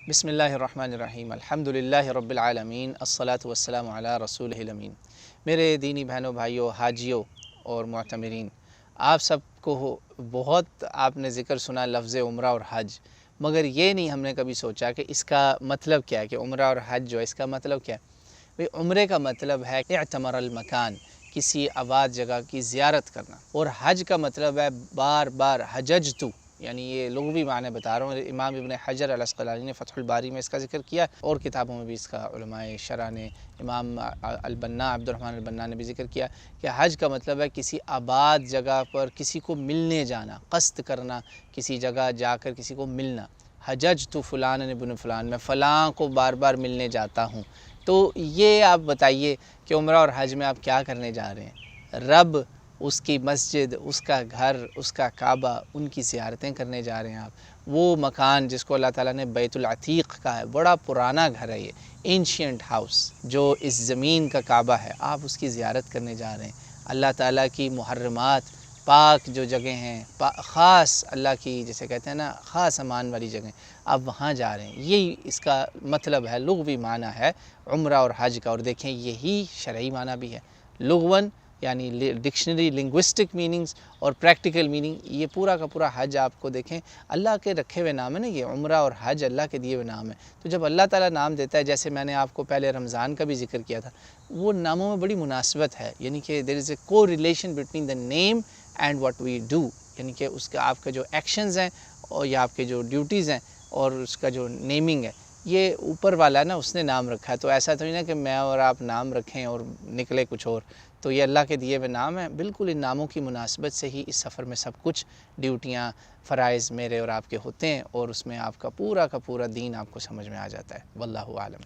بسم اللہ الرحمن الرحیم الحمدللہ رب العالمین الصلاۃ والسلام علی رسولہ الامین۔ میرے دینی بہنوں بھائیوں، حاجیوں اور معتمرین، آپ سب کو بہت آپ نے ذکر سنا لفظ عمرہ اور حج، مگر یہ نہیں ہم نے کبھی سوچا کہ اس کا مطلب کیا ہے، کہ عمرہ اور حج جو ہے اس کا مطلب کیا ہے۔ بھئی عمرے کا مطلب ہے اعتمر المکان، کسی آباد جگہ کی زیارت کرنا، اور حج کا مطلب ہے بار بار حججتو، یعنی یہ لغوی معنی بتا رہا ہوں۔ امام ابن حجر العسقلانی نے فتح الباری میں اس کا ذکر کیا، اور کتابوں میں بھی اس کا علماء شرح نے، امام البنا عبد الرحمن البنا نے بھی ذکر کیا کہ حج کا مطلب ہے کسی آباد جگہ پر کسی کو ملنے جانا، قصد کرنا، کسی جگہ جا کر کسی کو ملنا۔ حججت فلان ابن فلان، میں فلاں کو بار بار ملنے جاتا ہوں۔ تو یہ آپ بتائیے کہ عمرہ اور حج میں آپ کیا کرنے جا رہے ہیں؟ رب، اس کی مسجد، اس کا گھر، اس کا کعبہ، ان کی زیارتیں کرنے جا رہے ہیں آپ۔ وہ مکان جس کو اللہ تعالیٰ نے بیت العتیق کہا ہے، بڑا پرانا گھر ہے یہ، اینشینٹ ہاؤس جو اس زمین کا کعبہ ہے، آپ اس کی زیارت کرنے جا رہے ہیں۔ اللہ تعالیٰ کی محرمات، پاک جو جگہیں ہیں، خاص اللہ کی جسے کہتے ہیں نا خاص امان والی جگہیں، آپ وہاں جا رہے ہیں۔ یہی اس کا مطلب ہے، لغوی معنی ہے عمرہ اور حج کا۔ اور دیکھیں یہی شرعی معنی بھی ہے، لغوً یعنی ڈکشنری لنگوسٹک میننگز اور پریکٹیکل میننگ، یہ پورا کا پورا حج آپ کو دیکھیں اللہ کے رکھے ہوئے نام ہے نا، یہ عمرہ اور حج اللہ کے دیے ہوئے نام ہے۔ تو جب اللہ تعالیٰ نام دیتا ہے، جیسے میں نے آپ کو پہلے رمضان کا بھی ذکر کیا تھا، وہ ناموں میں بڑی مناسبت ہے، یعنی کہ دیر is a correlation between the name and what we do, یعنی کہ اس کا آپ کا جو ایکشنز ہیں اور یا آپ کے جو ڈیوٹیز ہیں اور اس کا جو نیمنگ ہے، یہ اوپر والا ہے نا، اس نے نام رکھا ہے۔ تو ایسا تو نہیں نا کہ میں اور آپ نام رکھیں اور نکلے کچھ اور، تو یہ اللہ کے دیے ہوئے نام ہیں۔ بالکل ان ناموں کی مناسبت سے ہی اس سفر میں سب کچھ ڈیوٹیاں، فرائض میرے اور آپ کے ہوتے ہیں، اور اس میں آپ کا پورا دین آپ کو سمجھ میں آ جاتا ہے۔ واللہ اعلم۔